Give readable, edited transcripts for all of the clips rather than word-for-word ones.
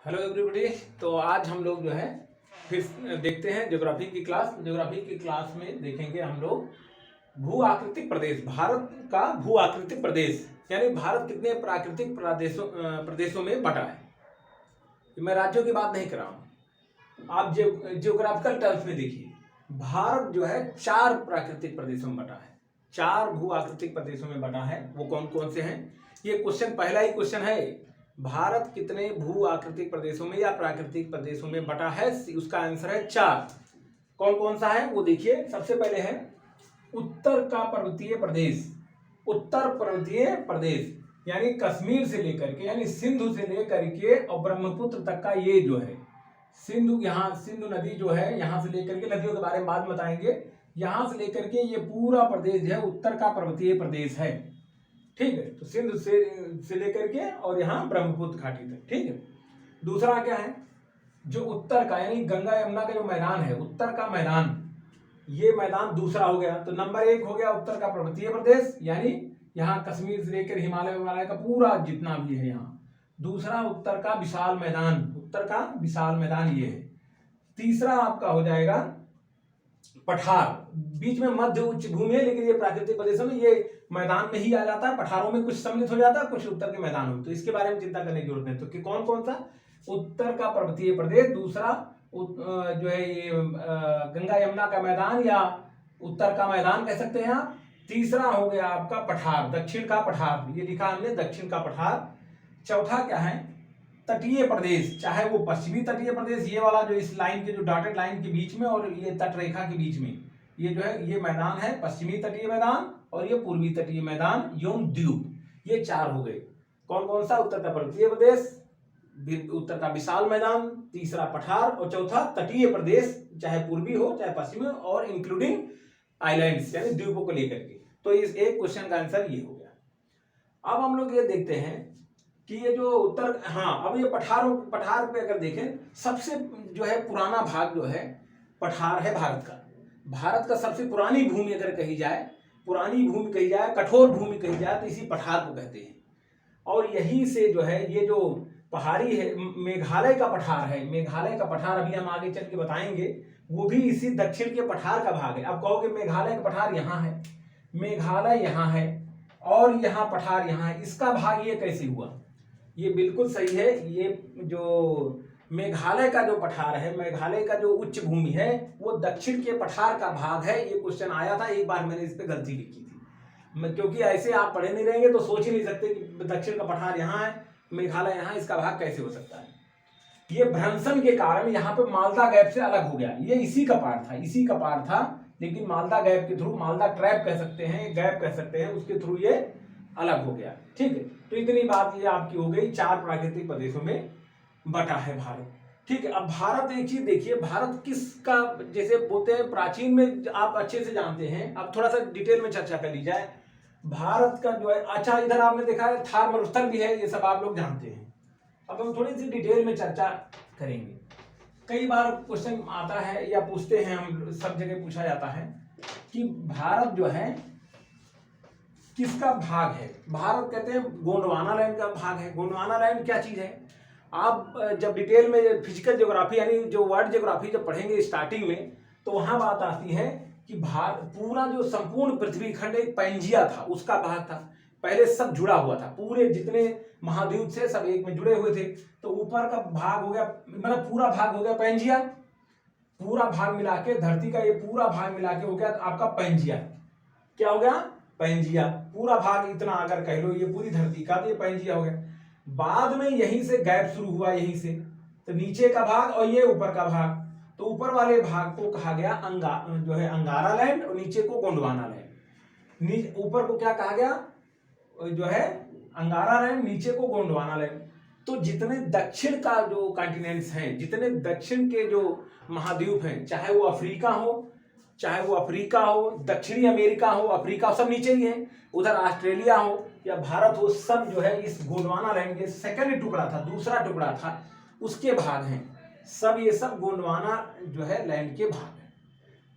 Hello everybody. तो आज हम लोग जो है फिर देखते हैं ज्योग्राफी की क्लास। ज्योग्राफी की क्लास में देखेंगे हम लोग भू आकृतिक प्रदेश, भारत का भू आकृतिक प्रदेश यानी भारत कितने प्राकृतिक प्रदेशों में बटा है। मैं राज्यों की बात नहीं कर रहा हूँ, आप जियोग्राफिकल टर्म्स में देखिए। भारत जो है 4 प्राकृतिक प्रदेशों में बटा है, 4 भू आकृतिक प्रदेशों में बटा है। वो कौन कौन से हैं? ये क्वेश्चन, पहला ही क्वेश्चन है, भारत कितने भू आकृतिक प्रदेशों में या प्राकृतिक प्रदेशों में बटा है? उसका आंसर है 4। कौन कौन सा है वो देखिए। सबसे पहले है उत्तर का पर्वतीय प्रदेश। उत्तर पर्वतीय प्रदेश यानी कश्मीर से लेकर के, यानी सिंधु से लेकर के और ब्रह्मपुत्र तक का, ये जो है सिंधु, यहाँ सिंधु नदी जो है, यहाँ से लेकर के, नदियों के बारे में बाद में बताएंगे, यहाँ से लेकर के ये पूरा प्रदेश जो है उत्तर का पर्वतीय प्रदेश है। ठीक है, तो सिंधु से लेकर के और यहाँ ब्रह्मपुत्र घाटी तक। ठीक है, दूसरा क्या है, जो उत्तर का यानी गंगा यमुना का जो मैदान है, उत्तर का मैदान, ये मैदान दूसरा हो गया। तो नंबर 1 हो गया उत्तर का पर्वतीय प्रदेश, यानी यहाँ कश्मीर से लेकर हिमालय का पूरा जितना भी है यहाँ। दूसरा उत्तर का विशाल मैदान, उत्तर का विशाल मैदान ये है। तीसरा आपका हो जाएगा पठार, बीच में मध्य उच्च भूमि है, लेकिन ये प्राकृतिक प्रदेशों में ये मैदान में ही आ जाता है। पठारों में कुछ सम्मिलित हो जाता है, कुछ उत्तर के मैदान में, तो इसके बारे में चिंता करने की जरूरत नहीं। तो कि कौन कौन सा? उत्तर का पर्वतीय प्रदेश, दूसरा जो है ये गंगा यमुना का मैदान या उत्तर का मैदान कह सकते हैं आप। तीसरा हो गया आपका पठार, दक्षिण का पठार, ये लिखा हमने दक्षिण का पठार। चौथा क्या है? तटीय प्रदेश, चाहे वो पश्चिमी तटीय प्रदेश, ये वाला जो इस लाइन के, जो डॉटेड लाइन के बीच में और ये तट रेखा के बीच में, ये जो है ये मैदान है पश्चिमी तटीय मैदान, और ये पूर्वी तटीय मैदान एवं द्वीप, ये 4 हो गए। कौन कौन सा? उत्तर का पर्वतीय प्रदेश, उत्तर का विशाल मैदान, तीसरा पठार, और चौथा तटीय प्रदेश, चाहे पूर्वी हो चाहे पश्चिमी, और इंक्लूडिंग आइलैंड्स यानी द्वीपों को लेकर के। तो इस एक क्वेश्चन का आंसर ये हो गया। अब हम लोग ये देखते हैं कि ये जो उत्तर, हाँ, अब ये पठार पे अगर देखें, सबसे जो है पुराना भाग जो है पठार है भारत का। भारत का सबसे पुरानी भूमि अगर कही जाए, पुरानी भूमि कही जाए, कठोर भूमि कही जाए, तो इसी पठार को कहते हैं। और यहीं से जो है ये जो पहाड़ी है, मेघालय का पठार है, मेघालय का पठार अभी हम आगे चल के बताएंगे, वो भी इसी दक्षिण के पठार का भाग है। अब कहोगे मेघालय का पठार यहाँ है, मेघालय यहाँ है और यहाँ पठार यहाँ है, इसका भाग ये कैसे हुआ? ये बिल्कुल सही है। ये जो मेघालय का जो पठार है, मेघालय का जो उच्च भूमि है, वो दक्षिण के पठार का भाग है। ये क्वेश्चन आया था एक बार, मैंने इस पे गलती लिखी थी, क्योंकि ऐसे आप पढ़े नहीं रहेंगे तो सोच ही नहीं सकते कि दक्षिण का पठार यहाँ है, मेघालय यहाँ, इसका भाग कैसे हो सकता है। ये भ्रंशन के कारण यहाँ पे मालदा गैप से अलग हो गया। ये इसी का पार्ट था, इसी का पार्ट था, लेकिन मालदा गैप के थ्रू, मालदा ट्रैप कह सकते हैं, गैप कह सकते हैं, उसके थ्रू ये अलग हो गया। ठीक है, तो इतनी बात ये आपकी हो गई। 4 प्राकृतिक प्रदेशों में बटा है भारत। ठीक है, अब भारत, एक चीज देखिए, भारत किसका, जैसे बोलते हैं प्राचीन में, आप अच्छे से जानते हैं, अब थोड़ा सा डिटेल में चर्चा कर ली जाए। भारत का जो है, अच्छा इधर आपने देखा है थार मरुस्थल भी है, ये सब आप लोग जानते हैं। अब हम थोड़ी सी डिटेल में चर्चा करेंगे। कई बार क्वेश्चन आता है या पूछते हैं, हम सब जगह पूछा जाता है कि भारत जो है किसका भाग है? भारत कहते हैं गोंडवाना लैंड का भाग है। गोंडवाना लैंड क्या चीज है? आप जब डिटेल में फिजिकल ज्योग्राफी यानी जो वर्ल्ड ज्योग्राफी जब पढ़ेंगे स्टार्टिंग में, तो वहां बात आती है कि पूरा जो संपूर्ण पृथ्वी खंड एक पैंजिया था, उसका भाग था। पहले सब जुड़ा हुआ था, पूरे जितने महाद्वीप थे सब एक में जुड़े हुए थे। तो ऊपर का भाग हो गया, मतलब पूरा भाग हो गया पैंजिया, पूरा भाग मिला के, धरती का ये पूरा भाग मिला के हो गया आपका पैंजिया। क्या हो गया? पैंजिया। पूरा भाग इतना अगर कह लो, ये पूरी धरती का, तो ये पैंजिया हो गया। बाद में यहीं से गैप शुरू हुआ, यहीं से, तो नीचे का भाग और ये ऊपर का भाग, तो ऊपर वाले भाग को कहा गया जो है अंगारा लैंड, और नीचे को गोंडवाना लैंड। ऊपर को क्या कहा गया? जो है अंगारा लैंड, नीचे को गोंडवाना लैंड। तो जितने दक्षिण का जो कॉन्टिनेंट्स हैं, जितने दक्षिण के जो महाद्वीप हैं, चाहे वो अफ्रीका हो, चाहे वो अफ्रीका हो, दक्षिणी अमेरिका हो, अफ्रीका सब नीचे ही है, उधर ऑस्ट्रेलिया हो या भारत हो, सब जो है इस गोंडवाना लैंड के सेकंड टुकड़ा था, दूसरा टुकड़ा था, उसके भाग हैं सब। ये सब गोंडवाना जो है लैंड के भाग हैं।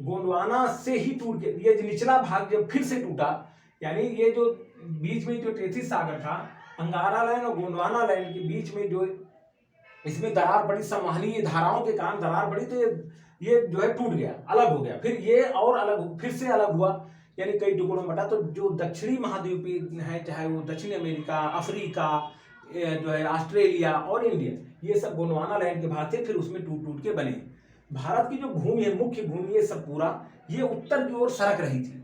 गोंडवाना से ही टूट के ये निचला भाग जब फिर से टूटा, यानी ये जो बीच में जो टेथिस सागर था, अंगारा लैंड और गोंडवाना लैंड के बीच में जो इसमें दरार बड़ी, संवहनीय धाराओं के कारण दरार बड़ी, तो ये जो है टूट गया, अलग हो गया, फिर ये और अलग, फिर से अलग हुआ, यानी कई टुकड़ों में बटा। तो जो दक्षिणी महाद्वीपीय है, चाहे वो दक्षिण अमेरिका, अफ्रीका, जो है ऑस्ट्रेलिया और इंडिया, ये सब गोंडवाना लैंड के भाग थे, फिर उसमें टूट टूट के बने। भारत की जो भूमि है, मुख्य भूमि, ये सब पूरा ये उत्तर की ओर सरक रही थी।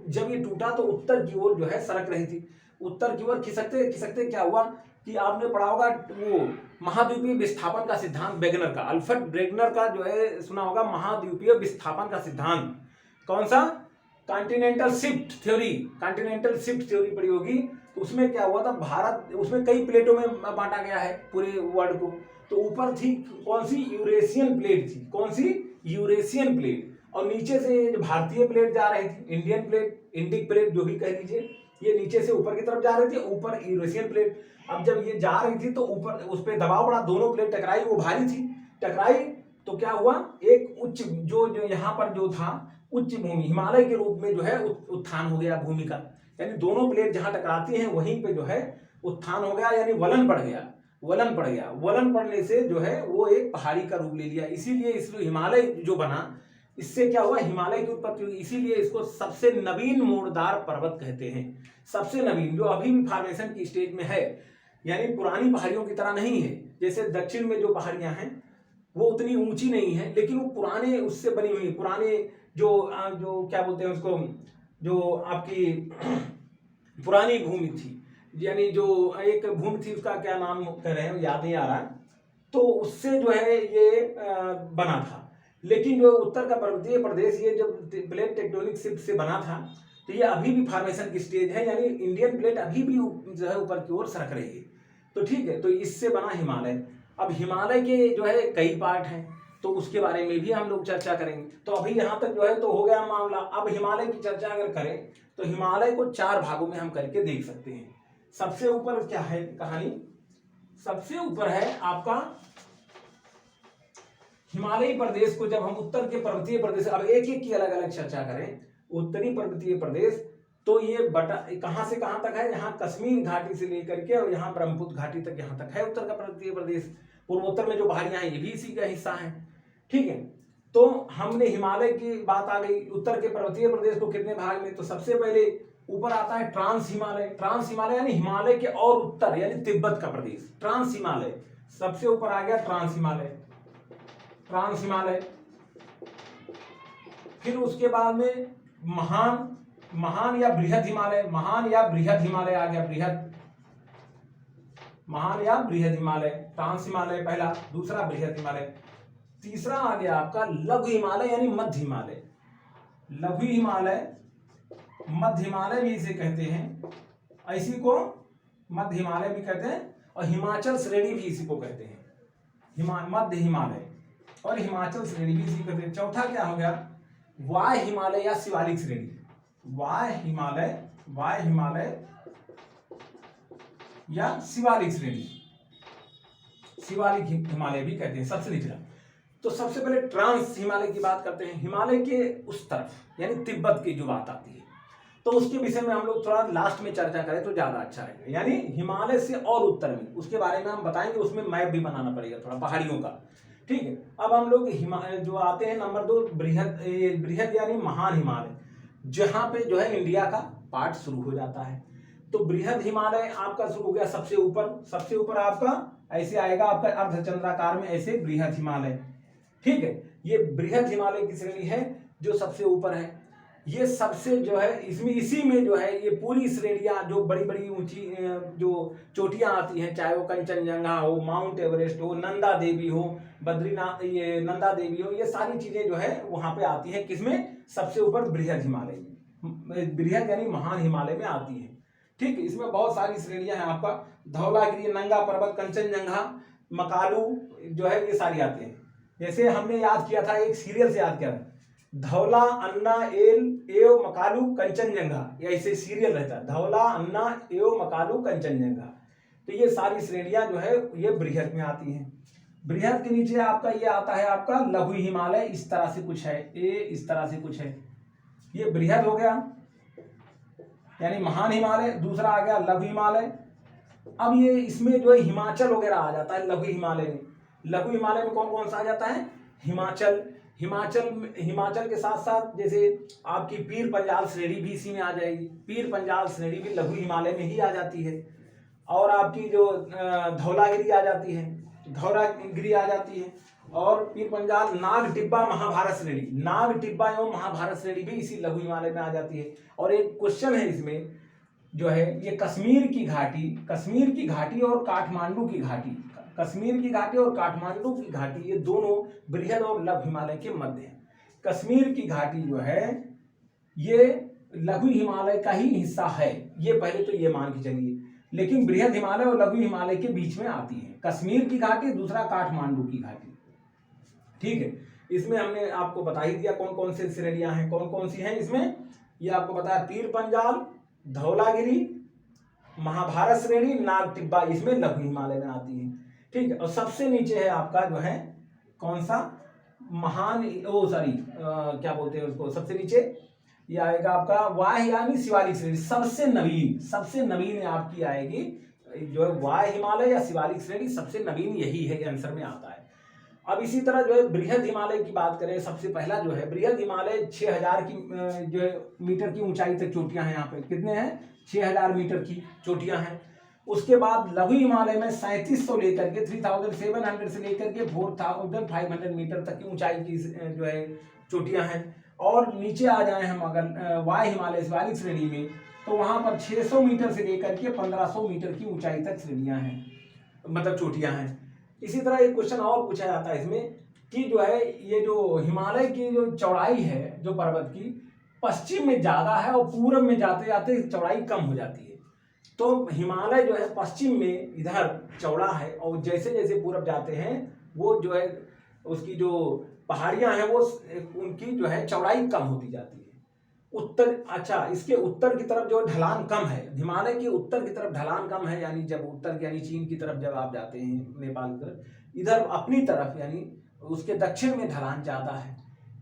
जब ये टूटा तो उत्तर की ओर जो है सरक रही थी, उत्तर की ओर खिसकते खिसकते क्या हुआ कि आपने पढ़ा होगा वो महाद्वीपीय विस्थापन का सिद्धांत वेगनर का, अल्फ्रेड वेगनर का जो है सुना होगा, महाद्वीपीय विस्थापन का सिद्धांत। कौन सा? Continental shift theory, continental shift theory पढ़ी होगी। तो उसमें क्या हुआ था, भारत, उसमें कई प्लेटों में बांटा गया है पूरे वर्ल्ड को। तो ऊपर थी कौन सी? यूरेशियन प्लेट थी। कौन सी? Eurasian plate. और नीचे से भारतीय प्लेट जा रही थी, इंडियन प्लेट, इंडिक प्लेट जो भी कह लीजिए, ये नीचे से ऊपर की तरफ जा रही थी, ऊपर यूरेशियन प्लेट। अब जब ये जा रही थी तो ऊपर उस पर दबाव पड़ा, दोनों प्लेट टकराई, वो भारी थी, टकराई तो क्या हुआ, एक उच्च जो यहाँ पर जो था उच्च भूमि, हिमालय के रूप में जो है उत्थान हो गया भूमि का, यानी दोनों प्लेट जहां टकराती हैं वहीं पे जो है उत्थान हो गया, यानी वलन पड़ गया, वलन पड़ गया। वलन पड़ने से जो है वो एक पहाड़ी का रूप ले लिया, इसीलिए इसलिए हिमालय जो बना, इससे क्या हुआ, हिमालय की उत्पत्ति हुई। इसीलिए इसको सबसे नवीन मोड़दार पर्वत कहते हैं, सबसे नवीन, जो अभी भी फॉर्मेशन की स्टेज में है, यानी पुरानी पहाड़ियों की तरह नहीं है। जैसे दक्षिण में जो पहाड़ियां हैं वो उतनी ऊंची नहीं है, लेकिन वो पुराने उससे बनी हुई, पुराने जो जो क्या बोलते हैं उसको, जो आपकी पुरानी भूमि थी, यानी जो एक भूमि थी, उसका क्या नाम कह रहे हैं, याद नहीं आ रहा है, तो उससे जो है ये बना था। लेकिन जो उत्तर का पर्वतीय प्रदेश, ये जब प्लेट टेक्टोनिक शिफ्ट से बना था, तो ये अभी भी फॉर्मेशन की स्टेज है, यानी इंडियन प्लेट अभी भी जो है ऊपर की ओर सरक रही है। तो ठीक है, तो इससे बना हिमालय। अब हिमालय के जो है कई पार्ट हैं, तो उसके बारे में भी हम लोग चर्चा करेंगे। तो अभी यहाँ तक जो है तो हो गया मामला। अब हिमालय की चर्चा अगर करें तो हिमालय को 4 भागों में हम करके देख सकते हैं। सबसे ऊपर क्या है कहानी, सबसे ऊपर है आपका हिमालयी प्रदेश को, जब हम उत्तर के पर्वतीय प्रदेश, अब एक एक की अलग अलग चर्चा करें। उत्तरी पर्वतीय प्रदेश तो ये बटा कहां से कहां तक है, यहाँ कश्मीर घाटी से लेकर के और यहाँ ब्रह्मपुत्र घाटी तक, यहाँ तक है उत्तर का पर्वतीय प्रदेश। पूर्वोत्तर में जो पहाड़ियां हैं ये भी इसी का हिस्सा है, ठीक है। तो हमने हिमालय की बात आ गई, उत्तर के पर्वतीय प्रदेश को कितने भाग में, तो सबसे पहले ऊपर आता है ट्रांस हिमालय। ट्रांस हिमालय यानी हिमालय के और उत्तर, यानी तिब्बत का प्रदेश, ट्रांस हिमालय सबसे ऊपर आ गया, ट्रांस हिमालय, ट्रांस हिमालय। फिर उसके बाद में महान या बृहद हिमालय, महान या बृहद हिमालय आ गया, बृहद, महान या बृहद हिमालय, ट्रांस हिमालय पहला, दूसरा बृहद हिमालय। तीसरा आ गया आपका लघु हिमालय यानी मध्य हिमालय, लघु हिमालय, मध्य हिमालय भी इसे कहते हैं, इसी को मध्य हिमालय भी कहते हैं, और हिमाचल श्रेणी भी इसी को कहते हैं, मध्य हिमालय और हिमाचल श्रेणी भी इसी कहते हैं। चौथा क्या हो गया, वाय हिमालय या शिवालिक श्रेणी, वाय हिमालय या शिवालिक श्रेणी, शिवालिक हिमालय भी कहते हैं, सबसे निचला। तो सबसे पहले ट्रांस हिमालय की बात करते हैं, हिमालय के उस तरफ यानी तिब्बत की जो बात आती है, तो उसके विषय में हम लोग थोड़ा लास्ट में चर्चा करें तो ज्यादा अच्छा रहेगा। यानी हिमालय से और उत्तर में, उसके बारे में हम बताएंगे, उसमें मैप भी बनाना पड़ेगा थोड़ा पहाड़ियों का, ठीक है। अब हम लोग जो आते हैं नंबर 2, बृहद यानी महान हिमालय, जहां पे जो है इंडिया का पार्ट शुरू हो जाता है। तो बृहद हिमालय आपका शुरू हो गया सबसे ऊपर आपका ऐसे आएगा, आपका अर्धचंद्राकार में ऐसे बृहद हिमालय, ठीक है। ये बृहद हिमालय की श्रेणी है जो सबसे ऊपर है। ये सबसे जो है इसमें इसी में जो है ये पूरी श्रेणियां जो बड़ी बड़ी ऊंची जो चोटियां आती हैं, चाहे वो कंचनजंगा हो, माउंट एवरेस्ट हो, नंदा देवी हो, बद्रीनाथ, ये नंदा देवी हो, ये सारी चीजें जो है वहां पे आती हैं, किसमें, सबसे ऊपर बृहद हिमालय में, बृहद यानी महान हिमालय में आती है, ठीक है। इसमें बहुत सारी श्रेणियां हैं आपका, धौलागिरी, नंगा पर्वत, कंचनजंगा, मकालू जो है ये सारी आते हैं। जैसे हमने याद किया था, एक सीरियल से याद किया था, धौला, अन्ना, एव मकालू, कंचनजंगा, ऐसे सीरियल रहता है, धौला, अन्ना, एव मकालू, कंचनजंगा। तो ये सारी श्रेणियां जो है ये बृहद में आती हैं। बृहद के नीचे आपका ये आता है आपका लघु हिमालय, इस तरह से कुछ है, इस तरह से कुछ है, ये बृहद हो गया यानी महान हिमालय। दूसरा आ गया लघु हिमालय, अब ये इसमें जो है हिमाचल वगैरह आ जाता है लघु हिमालय में। लघु हिमालय में कौन कौन सा आ जाता है? हिमाचल। हिमाचल के साथ साथ जैसे आपकी पीर पंजाल श्रेणी भी इसी में आ जाएगी। पीर पंजाल श्रेणी भी लघु हिमालय में ही आ जाती है। और आपकी जो धौलागिरी आ जाती है, धौलागिरी आ जाती है। और पीर पंजाल, नाग टिब्बा महाभारत श्रेणी, नाग टिब्बा एवं महाभारत श्रेणी भी इसी लघु हिमालय में आ जाती है। और एक क्वेश्चन है इसमें जो है ये कश्मीर की घाटी और काठमांडू की घाटी, कश्मीर की घाटी और काठमांडू की घाटी, ये दोनों बृहद और लघु हिमालय के मध्य हैं। कश्मीर की घाटी जो है ये लघु हिमालय का ही हिस्सा है, ये पहले तो ये मान के चलिए। लेकिन बृहद हिमालय और लघु हिमालय के बीच में आती है कश्मीर की घाटी, दूसरा काठमांडू की घाटी। ठीक है, इसमें हमने आपको बता ही दिया कौन कौन से श्रेणियां हैं, कौन कौन सी हैं इसमें। ये आपको बताया पीर पंजाल, धौलागिरी, महाभारत श्रेणी, नाग टिब्बा इसमें लघु हिमालय में आती है। ठीक है, और सबसे नीचे है आपका जो है कौन सा, क्या बोलते हैं उसको, सबसे नीचे ये आएगा आपका वाह यानी शिवालिक श्रेणी, सबसे नवीन आपकी आएगी जो है वाह हिमालय या शिवालिक श्रेणी, सबसे नवीन यही है, आंसर में आता है। अब इसी तरह जो है बृहद हिमालय की बात करें, सबसे पहला जो है बृहद हिमालय 6000 की जो है मीटर की ऊंचाई तक चोटियां हैं। यहाँ पे कितने हैं? 6000 मीटर की चोटियां हैं। उसके बाद लघु हिमालय में 3700 लेकर के 3700 से लेकर के 4500 मीटर तक की ऊंचाई की जो है चोटियां हैं। और नीचे आ जाए हम अगर वाय हिमालय शिवालिक श्रेणी में, तो वहां पर 600 मीटर से लेकर के 1500 मीटर की ऊंचाई तक श्रेणियां हैं, मतलब चोटियां हैं। इसी तरह एक क्वेश्चन और पूछा जाता है इसमें कि जो है ये जो हिमालय की जो चौड़ाई है जो पर्वत की, पश्चिम में ज्यादा है और पूरब में जाते जाते चौड़ाई कम हो जाती है। तो हिमालय जो है पश्चिम में इधर चौड़ा है और जैसे जैसे पूरब जाते हैं वो जो है उसकी जो पहाड़ियां हैं वो उनकी जो है चौड़ाई कम होती जाती है। इसके उत्तर की तरफ जो ढलान कम है, हिमालय के उत्तर की तरफ ढलान कम है, यानी जब उत्तर यानी चीन की तरफ जब आप जाते हैं, नेपाल की तरफ, इधर अपनी तरफ यानी उसके दक्षिण में ढलान ज्यादा है।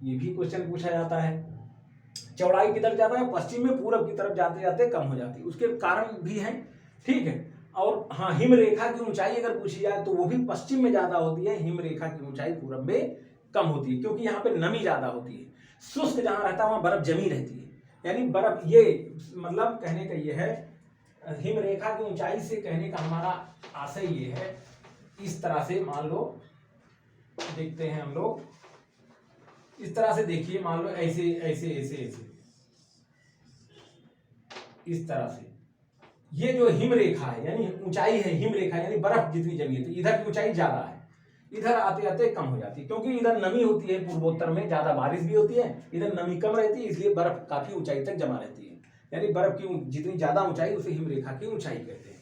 ये भी क्वेश्चन पूछा जाता है। चौड़ाई किधर ज्यादा है? पश्चिम में, पूरब की तरफ जाते जाते कम हो जाती है, उसके कारण भी है। ठीक है, और हाँ, हिम रेखा की ऊंचाई अगर पूछी जाए तो वो भी पश्चिम में ज्यादा होती है, हिम रेखा की ऊंचाई पूरब में कम होती है, क्योंकि यहाँ पे नमी ज्यादा होती है। शुष्क जहां रहता है वहां बर्फ जमी रहती है, यानी बर्फ, ये मतलब कहने का ये है, हिम रेखा की ऊंचाई से कहने का हमारा आशय ये है। इस तरह से मान लो देखते हैं हम लोग, इस तरह से देखिए, मान लो ऐसे ऐसे ऐसे ऐसे इस तरह से ये जो हिम रेखा है यानी ऊंचाई है, हिम रेखा यानी बर्फ जितनी जमी है, तो इधर की ऊंचाई ज्यादा है, इधर आते आते कम हो जाती है, क्योंकि इधर नमी होती है, पूर्वोत्तर में ज्यादा बारिश भी होती है, इधर नमी कम रहती है, इसलिए बर्फ काफी ऊंचाई तक जमा रहती है। यानी बर्फ की जितनी ज्यादा ऊंचाई उसे हिम रेखा की ऊंचाई कहते हैं।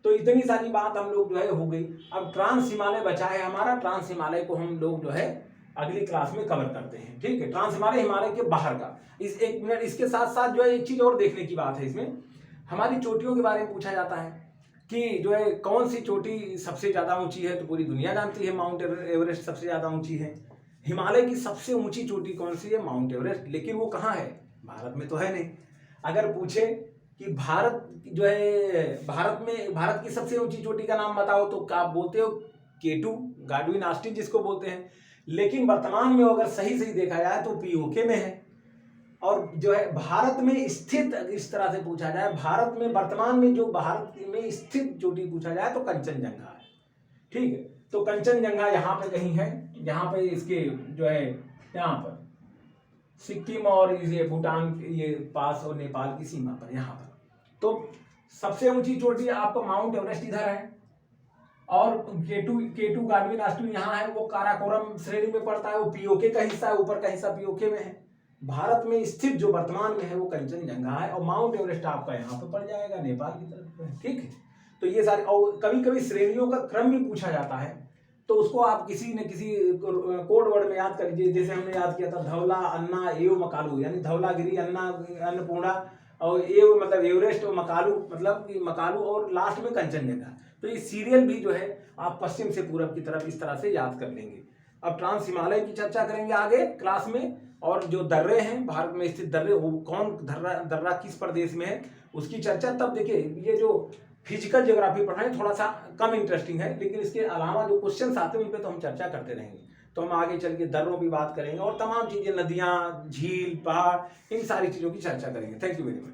तो इतनी सारी बात हम लोग जो है हो गई। अब ट्रांस हिमालय बचा है हमारा, ट्रांस हिमालय को हम लोग जो है अगली क्लास में कवर करते हैं। ठीक है, ट्रांस हिमालय हिमालय के बाहर का। इस एक मिनट, इसके साथ साथ जो है एक चीज और देखने की बात है, इसमें हमारी चोटियों के बारे में पूछा जाता है कि जो है कौन सी चोटी सबसे ज्यादा ऊंची है, तो पूरी दुनिया जानती है माउंट एवरेस्ट सबसे ज्यादा ऊंची है। हिमालय की सबसे ऊंची चोटी कौन सी है? Mount Everest. लेकिन वो कहाँ है? भारत में तो है नहीं। अगर पूछे कि भारत जो है, भारत की सबसे ऊंची चोटी का नाम बताओ, तो क्या बोलते हो? K2 गाडविन ऑस्टिन जिसको बोलते हैं। लेकिन वर्तमान में अगर सही देखा जाए तो पीओके में है। और जो है भारत में स्थित, इस तरह से पूछा जाए, भारत में वर्तमान में जो भारत में स्थित चोटी पूछा जाए तो कंचनजंगा है। ठीक है, तो कंचनजंगा यहाँ पे कहीं है, यहाँ पे इसके जो है यहाँ पर सिक्किम और ये भूटान ये पास और नेपाल की सीमा पर यहाँ पर। तो सबसे ऊंची चोटी आपको माउंट एवरेस्ट इधर है, और K2 गाडविन ऑस्टिन यहाँ है, वो काराकोरम श्रेणी में पड़ता है, वो पीओके का हिस्सा है, ऊपर का हिस्सा पीओके में है। भारत में स्थित जो वर्तमान में है वो कंचनजंगा है, और माउंट एवरेस्ट आपका यहाँ पे पड़ जाएगा नेपाल की तरफ। ठीक है, तो ये सारे, और कभी कभी श्रेणियों का क्रम भी पूछा जाता है, तो उसको आप किसी न किसी कोड वर्ड में याद कर लीजिए। जैसे हमने याद किया था धौला, अन्ना, एव, मकालू, यानी धौलागिरी, अन्ना, अन्नपूर्णा, और एव मतलब एवरेस्ट, और मकालू मतलब मकालू, और लास्ट में कंचनजंगा। तो ये सीरियल भी जो है आप पश्चिम से पूरब की तरफ इस तरह से याद कर लेंगे। अब ट्रांस हिमालय की चर्चा करेंगे आगे क्लास में, और जो दर्रे हैं भारत में स्थित दर्रे, वो कौन दर्रा किस प्रदेश में है उसकी चर्चा तब। देखिए ये जो फिजिकल ज्योग्राफी पढ़ाएं, थोड़ा सा कम इंटरेस्टिंग है, लेकिन इसके अलावा जो क्वेश्चन आते हैं उन पे तो हम चर्चा करते रहेंगे। तो हम आगे चल के दर्रों की बात करेंगे और तमाम चीज़ें, नदियाँ, झील, पहाड़, इन सारी चीज़ों की चर्चा करेंगे। Thank you very much.